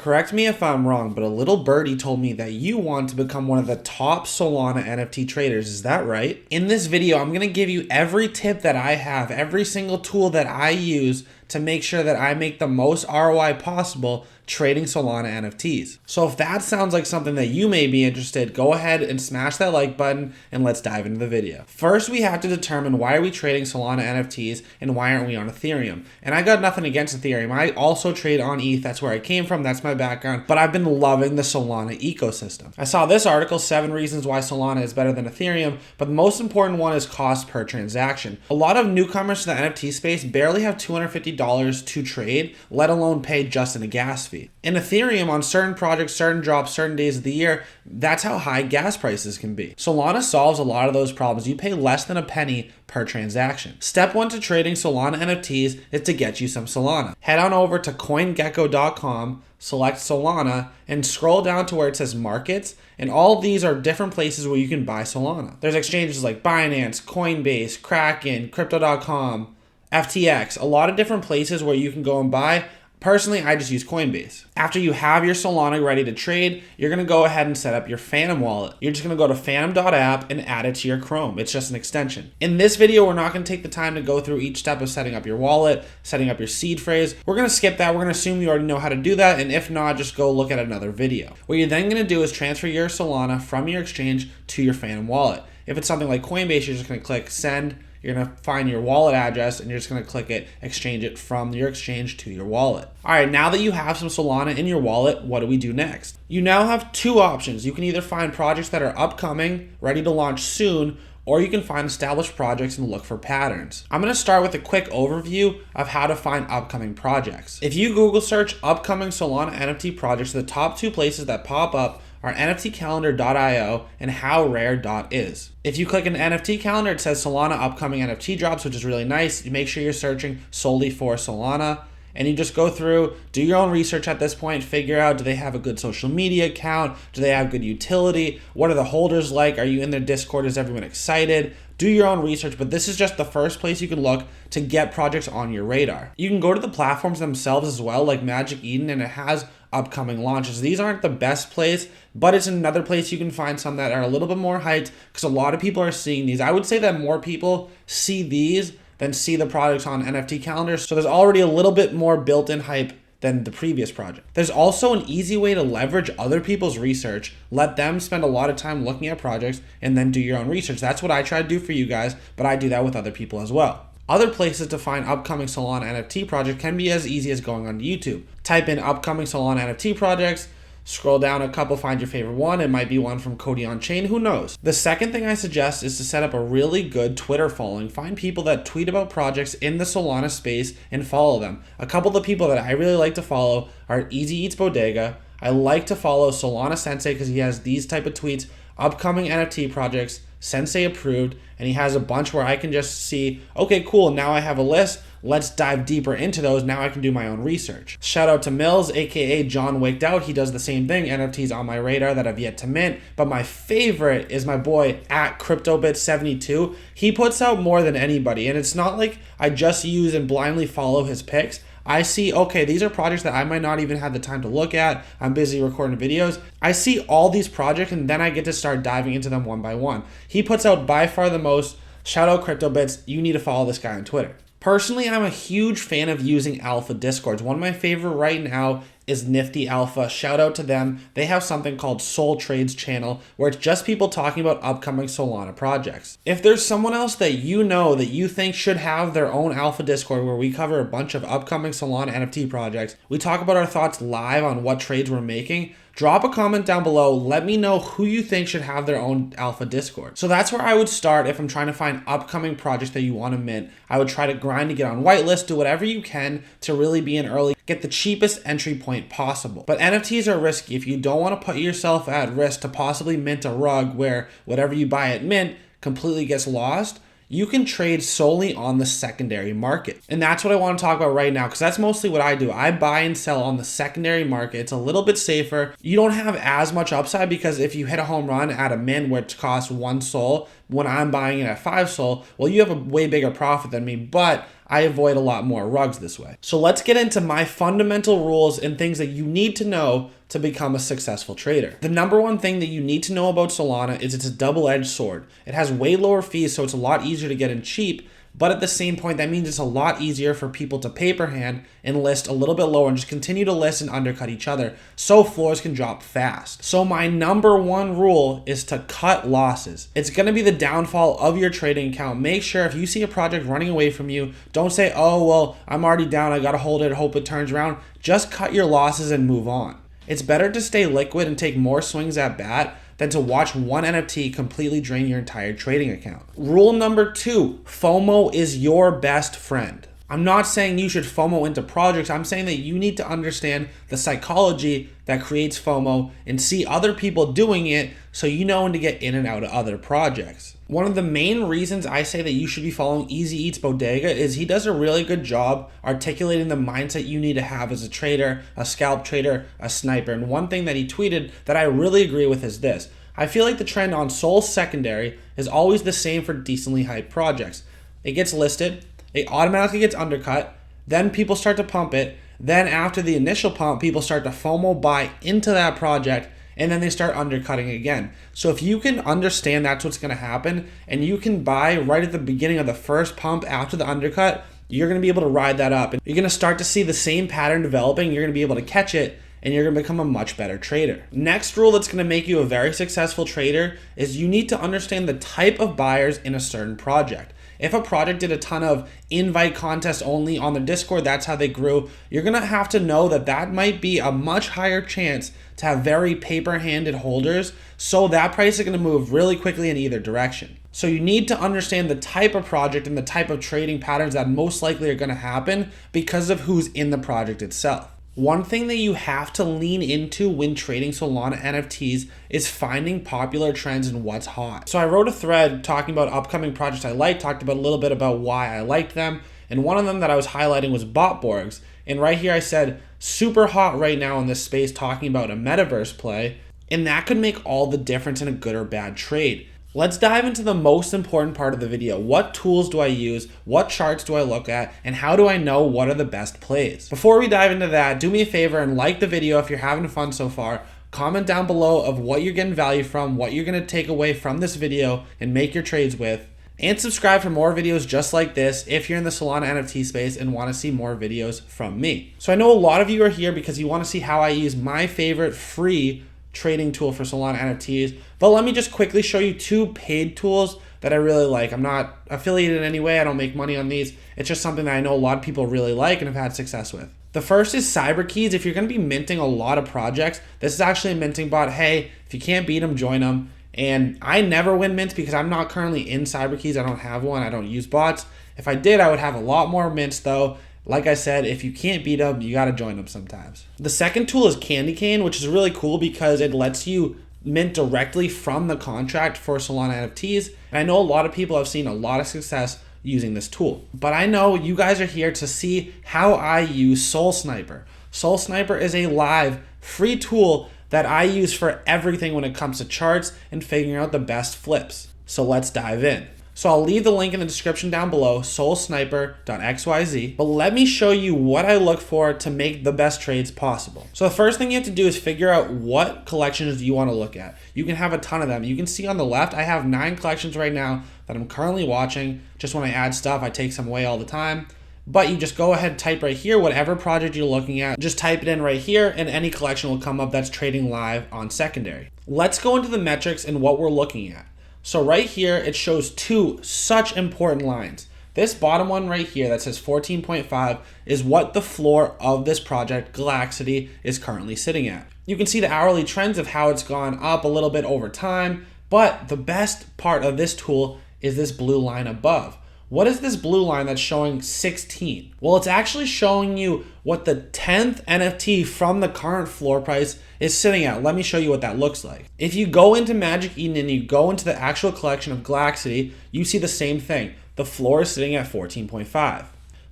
Correct me if I'm wrong, but a little birdie told me that you want to become one of the top Solana NFT traders. Is that right? In this video, I'm going to give you every tip that I have, every single tool that I use to make sure that I make the most ROI possible trading Solana NFTs. So if that sounds like something that you may be interested, go ahead and smash that like button and let's dive into the video. First, we have to determine why are we trading Solana NFTs and why aren't we on Ethereum? And I got nothing against Ethereum. I also trade on ETH. That's where I came from. That's my background. But I've been loving the Solana ecosystem. I saw this article, 7 reasons why Solana is better than Ethereum, but the most important one is cost per transaction. A lot of newcomers to the NFT space barely have $250 to trade, let alone pay just in a gas fee. In Ethereum, on certain projects, certain drops, certain days of the year, that's how high gas prices can be. Solana solves a lot of those problems. You pay less than a penny per transaction. Step 1 to trading Solana NFTs is to get you some Solana. Head on over to coingecko.com, select Solana, and scroll down to where it says markets, and all of these are different places where you can buy Solana. There's exchanges like Binance, Coinbase, Kraken, Crypto.com, FTX, a lot of different places where you can go and buy. Personally, I just use Coinbase. After you have your Solana ready to trade, you're going to go ahead and set up your Phantom wallet. You're just going to go to phantom.app and add it to your Chrome. It's just an extension. In this video, we're not going to take the time to go through each step of setting up your wallet, setting up your seed phrase. We're going to skip that. We're going to assume you already know how to do that. And if not, just go look at another video. What you're then going to do is transfer your Solana from your exchange to your Phantom wallet. If it's something like Coinbase, you're just going to click send. You're going to find your wallet address and you're just going to click it, exchange it from your exchange to your wallet. All right, now that you have some Solana in your wallet, what do we do next? You now have 2 options. You can either find projects that are upcoming, ready to launch soon, or you can find established projects and look for patterns. I'm going to start with a quick overview of how to find upcoming projects. If you Google search upcoming Solana NFT projects, the top 2 places that pop up are nftcalendar.io and howrare.is. If you click an NFT calendar, it says Solana upcoming NFT drops, which is really nice. You make sure you're searching solely for Solana, and you just go through, do your own research at this point, figure out, do they have a good social media account? Do they have good utility? What are the holders like? Are you in their Discord? Is everyone excited? Do your own research, but this is just the first place you can look to get projects on your radar. You can go to the platforms themselves as well, like Magic Eden, and it has upcoming launches. These aren't the best place, but it's another place you can find some that are a little bit more hyped because a lot of people are seeing these. I would say that more people see these than see the products on NFT calendars. So there's already a little bit more built-in hype than the previous project. There's also an easy way to leverage other people's research, let them spend a lot of time looking at projects and then do your own research. That's what I try to do for you guys, but I do that with other people as well. Other places to find upcoming Solana NFT project can be as easy as going on YouTube. Type in upcoming Solana NFT projects, scroll down a couple, find your favorite one. It might be one from CodyOnChain, who knows? The second thing I suggest is to set up a really good Twitter following. Find people that tweet about projects in the Solana space and follow them. A couple of the people that I really like to follow are Easy Eats Bodega. I like to follow Solana Sensei because he has these type of tweets, upcoming NFT projects, Sensei approved, and he has a bunch where I can just see, okay, cool, now I have a list. Let's dive deeper into those. Now I can do my own research. Shout out to Mills, aka John Waked Out. He does the same thing. NFTs on my radar that I've yet to mint. But my favorite is my boy at CryptoBit72. He puts out more than anybody. And it's not like I just use and blindly follow his picks. I see, okay, these are projects that I might not even have the time to look at. I'm busy recording videos. I see all these projects and then I get to start diving into them one by one. He puts out by far the most. Shout out CryptoBits. You need to follow this guy on Twitter. Personally, I'm a huge fan of using alpha discords. One of my favorite right now is Nifty Alpha. Shout out to them. They have something called Soul Trades Channel where it's just people talking about upcoming Solana projects. If there's someone else that you know that you think should have their own alpha discord where we cover a bunch of upcoming Solana NFT projects, we talk about our thoughts live on what trades we're making, drop a comment down below. Let me know who you think should have their own alpha discord. So that's where I would start if I'm trying to find upcoming projects that you want to mint. I would try to grind to get on whitelist, do whatever you can to really be in early, get the cheapest entry point possible. But NFTs are risky. If you don't want to put yourself at risk to possibly mint a rug where whatever you buy at mint completely gets lost, you can trade solely on the secondary market. And that's what I want to talk about right now because that's mostly what I do. I buy and sell on the secondary market. It's a little bit safer. You don't have as much upside because if you hit a home run at a mint which costs 1 sol, when I'm buying it at 5 Sol, well, you have a way bigger profit than me, but I avoid a lot more rugs this way. So let's get into my fundamental rules and things that you need to know to become a successful trader. The number one thing that you need to know about Solana is it's a double-edged sword. It has way lower fees, so it's a lot easier to get in cheap. But at the same point, that means it's a lot easier for people to paper hand and list a little bit lower and just continue to list and undercut each other so floors can drop fast. So my number one rule is to cut losses. It's going to be the downfall of your trading account. Make sure if you see a project running away from you, don't say, oh, well, I'm already down. I got to hold it, hope it turns around. Just cut your losses and move on. It's better to stay liquid and take more swings at bat than to watch one NFT completely drain your entire trading account. Rule number 2, FOMO is your best friend. I'm not saying you should FOMO into projects. I'm saying that you need to understand the psychology that creates FOMO and see other people doing it so you know when to get in and out of other projects. One of the main reasons I say that you should be following Easy Eats Bodega is he does a really good job articulating the mindset you need to have as a trader, a scalp trader, a sniper. And one thing that he tweeted that I really agree with is this. I feel like the trend on Sol secondary is always the same for decently hyped projects. It gets listed, it automatically gets undercut, then people start to pump it, then after the initial pump, people start to FOMO buy into that project, and then they start undercutting again. So if you can understand that's what's going to happen, and you can buy right at the beginning of the first pump after the undercut, you're going to be able to ride that up. And you're going to start to see the same pattern developing, you're going to be able to catch it, and you're going to become a much better trader. Next rule that's going to make you a very successful trader is you need to understand the type of buyers in a certain project. If a project did a ton of invite contests only on the Discord, that's how they grew, you're going to have to know that that might be a much higher chance to have very paper-handed holders, so that price is going to move really quickly in either direction. So you need to understand the type of project and the type of trading patterns that most likely are going to happen because of who's in the project itself. One thing that you have to lean into when trading Solana NFTs is finding popular trends and what's hot. So I wrote a thread talking about upcoming projects I liked, talked about a little bit about why I liked them, and one of them that I was highlighting was Botborgs. And right here I said, super hot right now in this space talking about a metaverse play, and that could make all the difference in a good or bad trade. Let's dive into the most important part of the video. What tools do I use? What charts do I look at? And how do I know what are the best plays? Before we dive into that, do me a favor and like the video if you're having fun so far. Comment down below of what you're getting value from, what you're gonna take away from this video and make your trades with. And subscribe for more videos just like this if you're in the Solana NFT space and want to see more videos from me. So I know a lot of you are here because you want to see how I use my favorite free trading tool for Solana NFTs, but let me just quickly show you 2 paid tools that I really like. I'm not affiliated in any way, I don't make money on these. It's just something that I know a lot of people really like and have had success with. The first is CyberKeys. If you're going to be minting a lot of projects, this is actually a minting bot. Hey, if you can't beat them, join them. And I never win mints because I'm not currently in CyberKeys. I don't have one. I don't use bots. If I did, I would have a lot more mints though. Like I said, if you can't beat them, you got to join them sometimes. The second tool is Candy Cane, which is really cool because it lets you mint directly from the contract for Solana NFTs. And I know a lot of people have seen a lot of success using this tool. But I know you guys are here to see how I use Solsniper. Solsniper is a live, free tool that I use for everything when it comes to charts and figuring out the best flips. So let's dive in. So I'll leave the link in the description down below, Solsniper.xyz, but let me show you what I look for to make the best trades possible. So the first thing you have to do is figure out what collections do you want to look at. You can have a ton of them. You can see on the left, I have 9 collections right now that I'm currently watching. Just when I add stuff, I take some away all the time. But you just go ahead and type right here, whatever project you're looking at, just type it in right here and any collection will come up that's trading live on secondary. Let's go into the metrics and what we're looking at. So right here, it shows 2 such important lines. This bottom one right here that says 14.5 is what the floor of this project, Galaxity, is currently sitting at. You can see the hourly trends of how it's gone up a little bit over time, but the best part of this tool is this blue line above. What is this blue line that's showing 16? Well, it's actually showing you what the 10th NFT from the current floor price is sitting at. Let me show you what that looks like. If you go into Magic Eden and you go into the actual collection of Galaxity, you see the same thing. The floor is sitting at 14.5.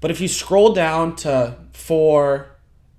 But if you scroll down to 4,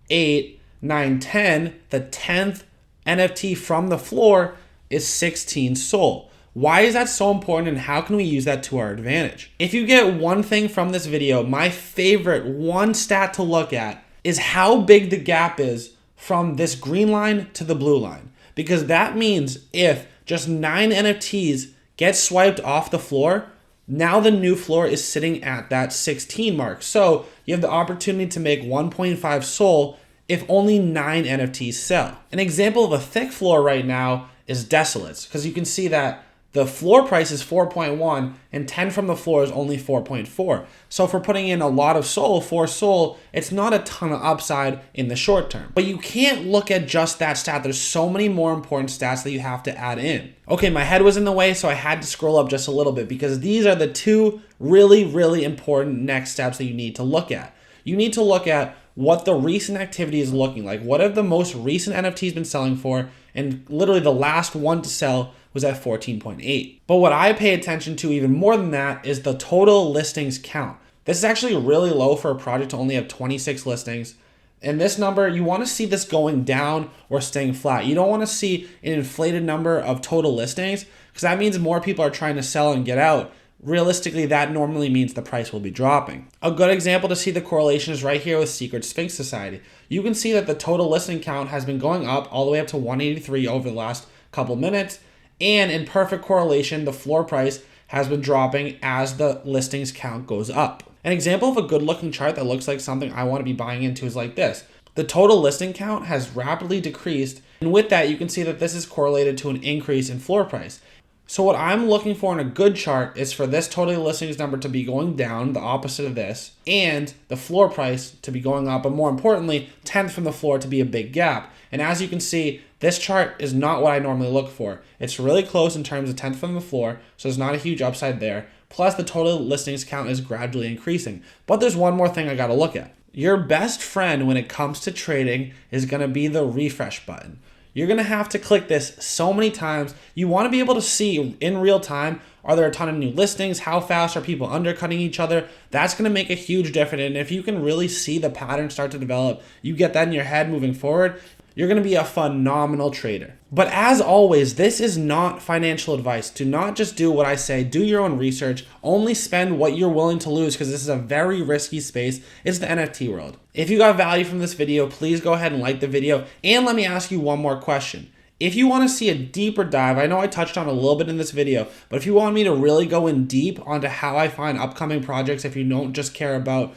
8, 9, 10, the 10th NFT from the floor is 16 Sol. Why is that so important and how can we use that to our advantage? If you get one thing from this video, my favorite one stat to look at is how big the gap is from this green line to the blue line. Because that means if just 9 NFTs get swiped off the floor, now the new floor is sitting at that 16 mark. So you have the opportunity to make 1.5 Sol if only 9 NFTs sell. An example of a thick floor right now is Desolates, because you can see that the floor price is 4.1 and 10 from the floor is only 4.4. So if we're putting in a lot of Sol, 4 Sol, it's not a ton of upside in the short term. But you can't look at just that stat. There's so many more important stats that you have to add in. Okay, my head was in the way, so I had to scroll up just a little bit because these are the 2 really, really important next steps that you need to look at. You need to look at what the recent activity is looking like. What have the most recent NFTs been selling for? And literally the last one to sell was at 14.8. But what I pay attention to even more than that is the total listings count. This is actually really low for a project to only have 26 listings. And this number, you want to see this going down or staying flat. You don't want to see an inflated number of total listings because that means more people are trying to sell and get out. Realistically, that normally means the price will be dropping. A good example to see the correlation is right here with Secret Sphinx Society. You can see that the total listing count has been going up all the way up to 183 over the last couple minutes. And in perfect correlation, the floor price has been dropping as the listings count goes up. An example of a good looking chart that looks like something I want to be buying into is like this. The total listing count has rapidly decreased. And with that, you can see that this is correlated to an increase in floor price. So what I'm looking for in a good chart is for this total listings number to be going down, the opposite of this, and the floor price to be going up, but more importantly, 10th from the floor to be a big gap. And as you can see, this chart is not what I normally look for. It's really close in terms of 10th from the floor, so there's not a huge upside there. Plus the total listings count is gradually increasing. But there's one more thing I gotta look at. Your best friend when it comes to trading is gonna be the refresh button. You're going to have to click this so many times. You want to be able to see in real time, are there a ton of new listings? How fast are people undercutting each other? That's going to make a huge difference. And if you can really see the pattern start to develop, you get that in your head moving forward, you're going to be a phenomenal trader. But as always, this is not financial advice. Do not just do what I say. Do your own research. Only spend what you're willing to lose because this is a very risky space. It's the NFT world. If you got value from this video, please go ahead and like the video. And let me ask you one more question. If you want to see a deeper dive, I know I touched on a little bit in this video, but if you want me to really go in deep onto how I find upcoming projects, if you don't just care about,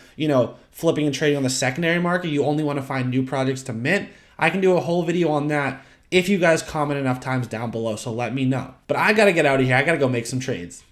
flipping and trading on the secondary market, you only want to find new projects to mint, I can do a whole video on that if you guys comment enough times down below, so let me know. But I gotta get out of here. I gotta go make some trades.